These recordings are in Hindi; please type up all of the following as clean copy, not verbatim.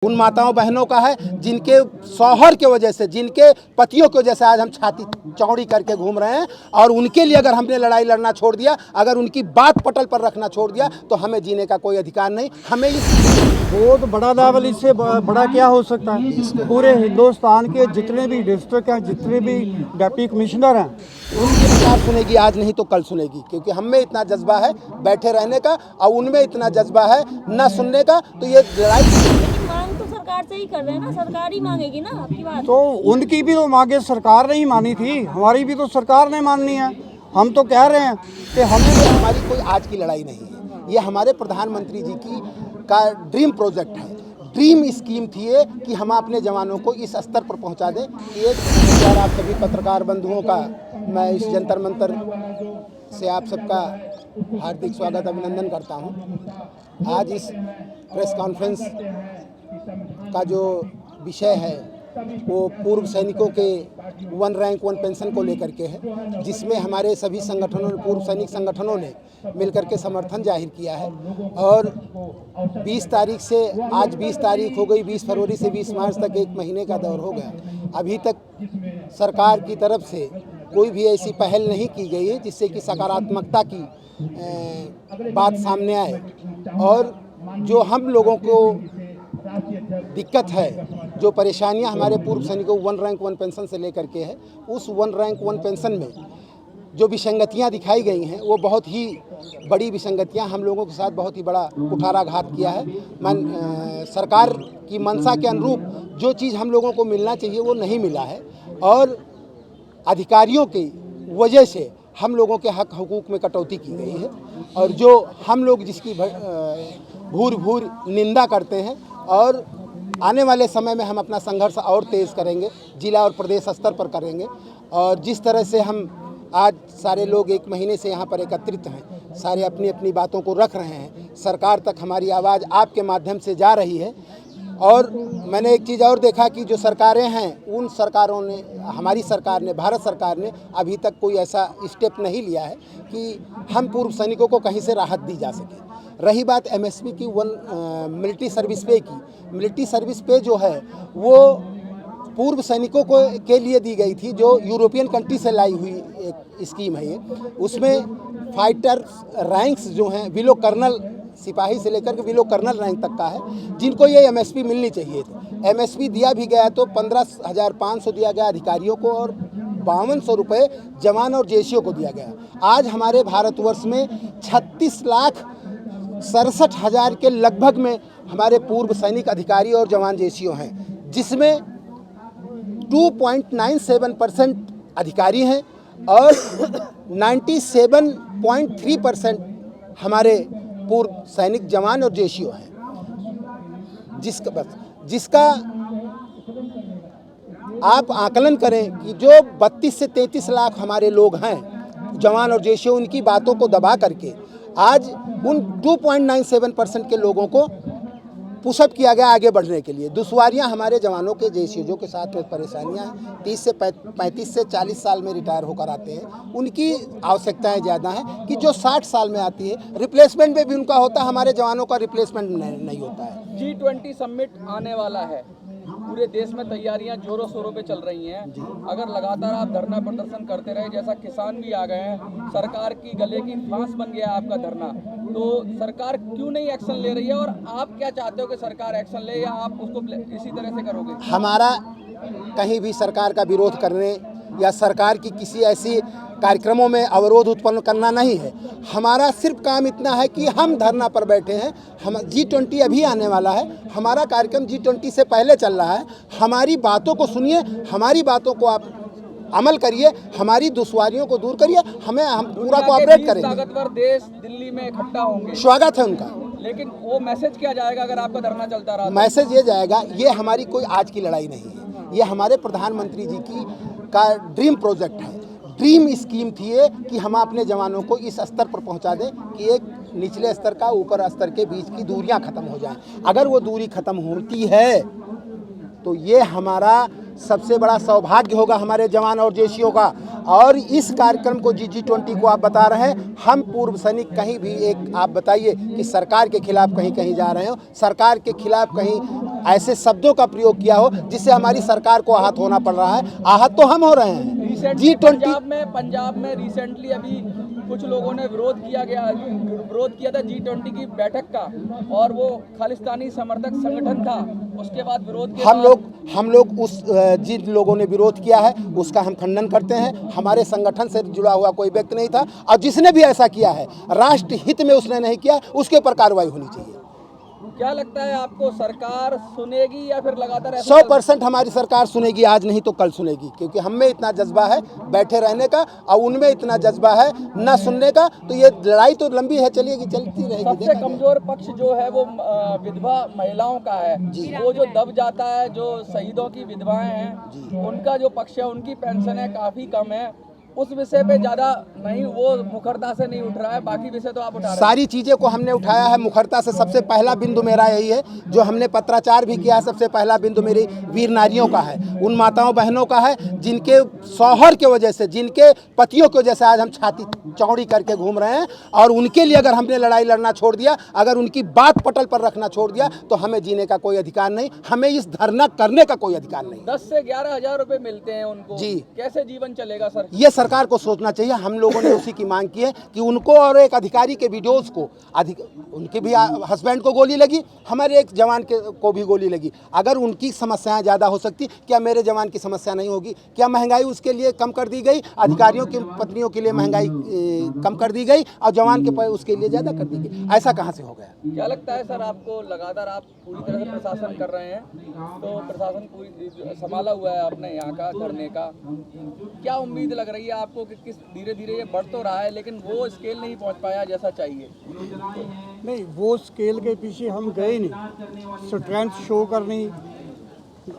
उन माताओं बहनों का है जिनके शौहर के वजह से, जिनके पतियों की वजह से आज हम छाती चौड़ी करके घूम रहे हैं। और उनके लिए अगर हमने लड़ाई लड़ना छोड़ दिया, अगर उनकी बात पटल पर रखना छोड़ दिया, तो हमें जीने का कोई अधिकार नहीं। हमें इस बहुत बड़ा लेवल, इससे बड़ा क्या हो सकता है। पूरे हिंदुस्तान के जितने भी डिस्ट्रिक्ट हैं, जितने भी डिप्टी कमिश्नर हैं, उनकी सरकार सुनेगी, आज नहीं तो कल सुनेगी, क्योंकि हम में इतना जज्बा है बैठे रहने का और उनमें इतना जज्बा है न सुनने का। तो ये लड़ाई मांग तो सरकार से ही कर रहे हैं ना, सरकार ही मांगेगी ना आपकी बात। तो उनकी भी तो मांगे सरकार ने ही मानी थी, हमारी भी तो सरकार ने माननी है। हम तो कह रहे हैं कि हमारी कोई आज की लड़ाई नहीं है, ये हमारे प्रधानमंत्री जी की का ड्रीम प्रोजेक्ट है, ड्रीम स्कीम थी ये कि हम अपने जवानों को इस स्तर पर पहुंचा दें कि एक यार आप सभी पत्रकार बंधुओं का मैं इस जंतर मंतर से आप सबका हार्दिक स्वागत अभिनंदन करता हूं। आज इस प्रेस कॉन्फ्रेंस का जो विषय है वो पूर्व सैनिकों के 1 रैंक 1 पेंशन को लेकर के है, जिसमें हमारे सभी संगठनों ने, पूर्व सैनिक संगठनों ने मिलकर के समर्थन जाहिर किया है। और 20 तारीख से आज 20 तारीख हो गई, 20 फरवरी से 20 मार्च तक 1 महीने का दौर हो गया। अभी तक सरकार की तरफ से कोई भी ऐसी पहल नहीं की गई है जिससे कि सकारात्मकता की बात सामने आए। और जो हम लोगों को दिक्कत है, जो परेशानियां हमारे पूर्व सैनिकों 1 रैंक 1 पेंशन से लेकर के है, उस 1 रैंक 1 पेंशन में जो विसंगतियां दिखाई गई हैं वो बहुत ही बड़ी विसंगतियां हम लोगों के साथ बहुत ही बड़ा कुठाराघात किया है। सरकार की मंशा के अनुरूप जो चीज़ हम लोगों को मिलना चाहिए वो नहीं मिला है, और अधिकारियों की वजह से हम लोगों के हक हकूक़ में कटौती की गई है। और जो हम लोग जिसकी भूर निंदा करते हैं, और आने वाले समय में हम अपना संघर्ष और तेज़ करेंगे, जिला और प्रदेश स्तर पर करेंगे। और जिस तरह से हम आज सारे लोग 1 महीने से यहाँ पर एकत्रित हैं, सारे अपनी अपनी बातों को रख रहे हैं, सरकार तक हमारी आवाज़ आपके माध्यम से जा रही है। और मैंने एक चीज़ और देखा कि जो सरकारें हैं, उन सरकारों ने, हमारी सरकार ने, भारत सरकार ने अभी तक कोई ऐसा स्टेप नहीं लिया है कि हम पूर्व सैनिकों को कहीं से राहत दी जा सके। रही बात एमएसपी की, मिलिट्री सर्विस पे की, मिलिट्री सर्विस पे जो है वो पूर्व सैनिकों को के लिए दी गई थी, जो यूरोपियन कंट्री से लाई हुई एक स्कीम है ये। उसमें फाइटर रैंक्स जो हैं, बिलो कर्नल सिपाही से लेकर के बिलो कर्नल रैंक तक का है, जिनको ये एमएसपी मिलनी चाहिए थी। एमएसपी दिया भी गया तो 15,500 दिया गया अधिकारियों को, और 5200 रुपये जवान और जेसीओ को दिया गया। आज हमारे भारतवर्ष में 36,67,000 के लगभग में हमारे पूर्व सैनिक अधिकारी और जवान जेसीओ हैं, जिसमें 2.97% अधिकारी हैं और 97.3% हमारे पूर्व सैनिक जवान और जेसीओ हैं, जिसका आप आकलन करें कि जो 32 से 33 लाख हमारे लोग हैं जवान और जेसीओ, उनकी बातों को दबा करके आज उन 2.97% के लोगों को पुशअप किया गया आगे बढ़ने के लिए। दुश्वारियां हमारे जवानों के जेसीओ के साथ में परेशानियां हैं, 30 से 35 से 40 साल में रिटायर होकर आते हैं, उनकी आवश्यकताएं ज़्यादा हैं कि जो 60 साल में आती है, रिप्लेसमेंट में भी उनका होता है, हमारे जवानों का रिप्लेसमेंट नहीं होता है। G20 समिट आने वाला है, पूरे देश में तैयारियां जोरों शोरों पे चल रही हैं। अगर लगातार आप धरना प्रदर्शन करते रहे, जैसा किसान भी आ गए हैं, सरकार की गले की फांस बन गया आपका धरना, तो सरकार क्यों नहीं एक्शन ले रही है? और आप क्या चाहते हो कि सरकार एक्शन ले, या आप उसको इसी तरह से करोगे? हमारा कहीं भी सरकार का विरोध करने या सरकार की किसी ऐसी कार्यक्रमों में अवरोध उत्पन्न करना नहीं है। हमारा सिर्फ काम इतना है कि हम धरना पर बैठे हैं। हम G20 अभी आने वाला है, हमारा कार्यक्रम G20 से पहले चल रहा है। हमारी बातों को सुनिए, हमारी बातों को आप अमल करिए, हमारी दुश्वारियों को दूर करिए, हम पूरा कोऑपरेट करेंगे। ताकतवर देश दिल्ली में इकट्ठा होंगे, स्वागत है उनका, लेकिन वो मैसेज क्या जाएगा अगर आपका धरना चलता रहा? मैसेज ये जाएगा, ये हमारी कोई आज की लड़ाई नहीं है, ये हमारे प्रधानमंत्री जी की का ड्रीम प्रोजेक्ट है, ड्रीम स्कीम थी ये कि हम अपने जवानों को इस स्तर पर पहुंचा दें कि एक निचले स्तर का ऊपर स्तर के बीच की दूरियां खत्म हो जाएं। अगर वो दूरी खत्म होती है तो ये हमारा सबसे बड़ा सौभाग्य होगा हमारे जवान और जेसीओ का। और इस कार्यक्रम को G20 को आप बता रहे हैं, हम पूर्व सैनिक कहीं भी एक आप बताइए कि सरकार के खिलाफ कहीं जा रहे हो, सरकार के खिलाफ कहीं ऐसे शब्दों का प्रयोग किया हो जिससे हमारी सरकार को आहत होना पड़ रहा है। आहत तो हम हो रहे हैं। रिसेंटली G20 पंजाब में रिसेंटली अभी कुछ लोगों ने विरोध किया था G20 की बैठक का, और वो खालिस्तानी समर्थक संगठन था। उसके बाद विरोध के हम लोग उस जिन लोगों ने विरोध किया है उसका हम खंडन करते हैं। हमारे संगठन से जुड़ा हुआ कोई व्यक्ति नहीं था, और जिसने भी ऐसा किया है राष्ट्र हित में उसने नहीं किया, उसके ऊपर कार्रवाई होनी चाहिए। क्या लगता है आपको, सरकार सुनेगी या फिर लगातार 100% हमारी सरकार सुनेगी, आज नहीं तो कल सुनेगी, क्योंकि हम में इतना जज्बा है बैठे रहने का और उनमें इतना जज्बा है न सुनने का। तो ये लड़ाई तो लंबी है, चलेगी, चलती रहेगी। सबसे कमजोर पक्ष जो है वो विधवा महिलाओं का है। वो जो दब जाता है, जो शहीदों की विधवाएं हैं उनका जो पक्ष है, उनकी पेंशन है काफी कम है। उस विषय पे ज्यादा नहीं, वो मुखरता से नहीं उठ रहा है, बाकी विषय तो आप उठा रहे हैं। सारी चीज़ें को हमने उठाया है मुखरता से। सबसे पहला बिंदु मेरा यही है, जो हमने पत्राचार भी किया है, सबसे पहला बिंदु मेरी वीर नारियों का है, उन माताओं बहनों का है जिनके शौहर के वजह से, जिनके पतियों की वजह से आज हम छाती चौड़ी करके घूम रहे हैं। और उनके लिए अगर हमने लड़ाई लड़ना छोड़ दिया, अगर उनकी बात पटल पर रखना छोड़ दिया, तो हमें जीने का कोई अधिकार नहीं, हमें इस धरना करने का कोई अधिकार नहीं। 10 से 11 हजार रुपए मिलते हैं उनको जी, कैसे जीवन चलेगा सर? ये सरकार को सोचना चाहिए। हम लोगों ने उसी की मांग की है कि उनको और एक अधिकारी के वीडियोस को, उनके भी हस्बैंड को गोली लगी, हमारे एक जवान को भी गोली लगी। अगर उनकी समस्याएं ज़्यादा हो सकती, क्या मेरे जवान की समस्या नहीं होगी? क्या महंगाई उसके लिए कम कर दी गई? अधिकारियों की पत्नियों के लिए महंगाई कम कर दी गई और जवान के उसके लिए ज़्यादा कर दी गई? ऐसा कहाँ से हो गया? क्या लगता है सर आपको, लगातार आप पूरी तरह से प्रशासन कर रहे हैं, तो प्रशासन पूरी संभाला हुआ है आपने यहाँ का धरने का, क्या उम्मीद लग रही है आपको कि किस धीरे धीरे ये बढ़ तो रहा है लेकिन वो स्केल नहीं पहुँच पाया जैसा चाहिए? नहीं, वो स्केल के पीछे हम गए नहीं। स्ट्रेंथ शो करनी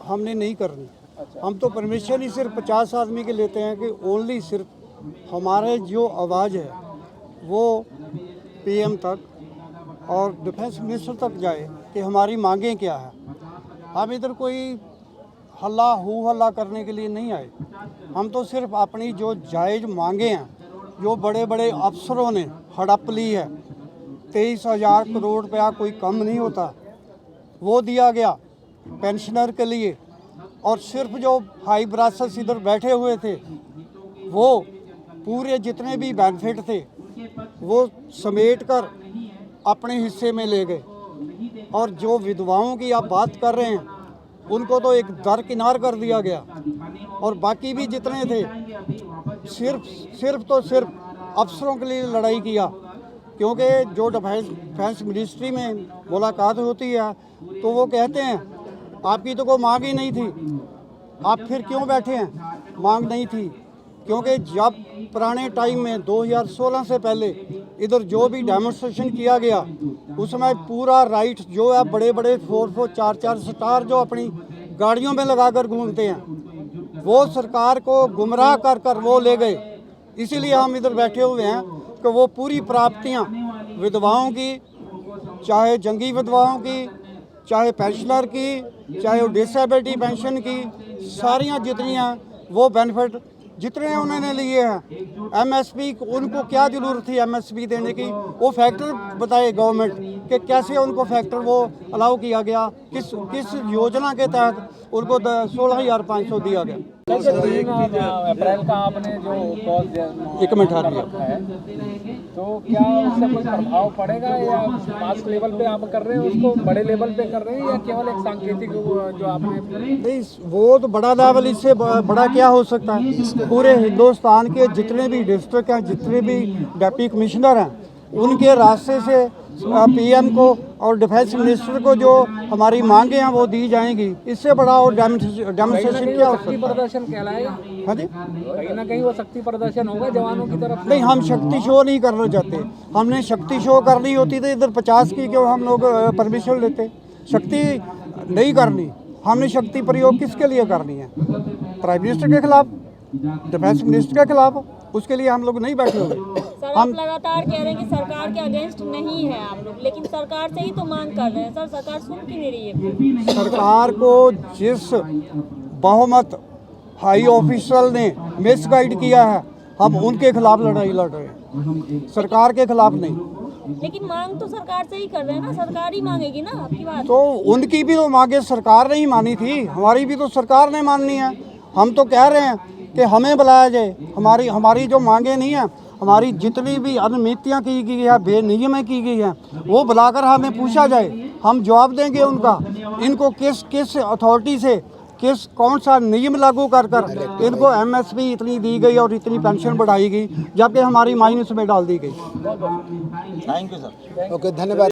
हमने नहीं करनी। हम तो परमिशन ही सिर्फ 50 आदमी के लेते हैं कि ओनली सिर्फ हमारे जो आवाज़ है वो पीएम तक और डिफेंस मिनिस्टर तक जाए कि हमारी मांगें क्या है। हम इधर कोई हल्ला करने के लिए नहीं आए। हम तो सिर्फ अपनी जो जायज़ मांगे हैं, जो बड़े बड़े अफसरों ने हड़प ली है, 23,000 करोड़ रुपया कोई कम नहीं होता, वो दिया गया पेंशनर के लिए। और सिर्फ जो हाई ब्रासर्स इधर बैठे हुए थे, वो पूरे जितने भी बेनिफिट थे वो समेट कर अपने हिस्से में ले गए। और जो विधवाओं की आप बात कर रहे हैं, उनको तो एक दरकिनार कर दिया गया। और बाकी भी जितने थे, सिर्फ अफसरों के लिए लड़ाई किया। क्योंकि जो डिफेंस मिनिस्ट्री में मुलाकात होती है तो वो कहते हैं आपकी तो कोई मांग ही नहीं थी, आप फिर क्यों बैठे हैं? मांग नहीं थी, क्योंकि जब पुराने टाइम में 2016 से पहले इधर जो भी डेमोन्स्ट्रेशन किया गया, उसमें पूरा राइट जो है, बड़े बड़े 4 4 स्टार जो अपनी गाड़ियों में लगाकर घूमते हैं, वो सरकार को गुमराह कर वो ले गए। इसीलिए हम इधर बैठे हुए हैं कि वो पूरी प्राप्तियां विधवाओं की, चाहे जंगी विधवाओं की, चाहे पेंशनर की, चाहे डिसेबिलिटी पेंशन की, सारियां जितनी हैं वो बेनिफिट जितने उन्होंने लिए हैं। एमएसपी उनको क्या ज़रूरत थी एमएसपी देने की? वो फैक्टर बताए गवर्नमेंट कि कैसे उनको फैक्टर वो अलाउ किया गया, किस योजना के तहत उनको 16,500 दिया गया। अप्रैल का आपने जो कॉज एक मिनट रखा है, तो क्या उससे कोई प्रभाव पड़ेगा, या मास लेवल पे आप कर रहे हैं उसको, बड़े लेवल पे कर रहे हैं, या केवल एक सांकेतिक जो आपने? नहीं, वो तो बड़ा लेवल, इससे बड़ा क्या हो सकता है? पूरे हिंदुस्तान के जितने भी डिस्ट्रिक्ट हैं, जितने भी डिप्टी कमिश्नर हैं, उनके रास्ते से पीएम को और डिफेंस मिनिस्टर को जो हमारी मांगे हैं वो दी जाएंगी। इससे बड़ा और डेमोन्स्ट्रेशन क्या हो सकता है? प्रदर्शन कहलाएगा। हाँ जी, कहीं ना कहीं वो शक्ति प्रदर्शन होगा जवानों की तरफ से। नहीं, हम शक्ति शो नहीं करना चाहते। हमने शक्ति शो करनी होती तो इधर 50 की क्यों हम लोग परमिशन लेते? शक्ति नहीं करनी। हमने शक्ति प्रयोग किसके लिए करनी है? प्राइम मिनिस्टर के खिलाफ, डिफेंस मिनिस्टर के खिलाफ। उसके लिए हम लोग नहीं बैठे हुए। सर, आप लगातार कह रहे हैं कि सरकार के अगेंस्ट नहीं है आप लोग, लेकिन सरकार से ही तो मांग कर रहे हैं। सर, सरकार सुन क्यों नहीं रही है? सरकार को जिस बहुमत हाई ऑफिसर ने मिसगाइड किया है, हम उनके खिलाफ लड़ाई लड़ रहे हैं, सरकार के खिलाफ नहीं। लेकिन मांग तो सरकार से ही कर रहे हैं ना, सरकार ही मांगेगी ना आपकी बात। तो उनकी भी तो मांगे सरकार ने ही मानी थी, हमारी भी तो सरकार ने माननी है। हम तो कह रहे हैं कि हमें बुलाया जाए, हमारी जो मांगे नहीं है, हमारी जितनी भी अनियमितताएं की गई है, बेनियमें की गई हैं, वो बुलाकर हमें पूछा जाए, हम जवाब देंगे उनका। इनको किस अथॉरिटी से कौन सा नियम लागू कर इनको MSP इतनी दी गई और इतनी पेंशन बढ़ाई गई, जबकि हमारी माइनस में डाल दी गई। ओके, धन्यवाद।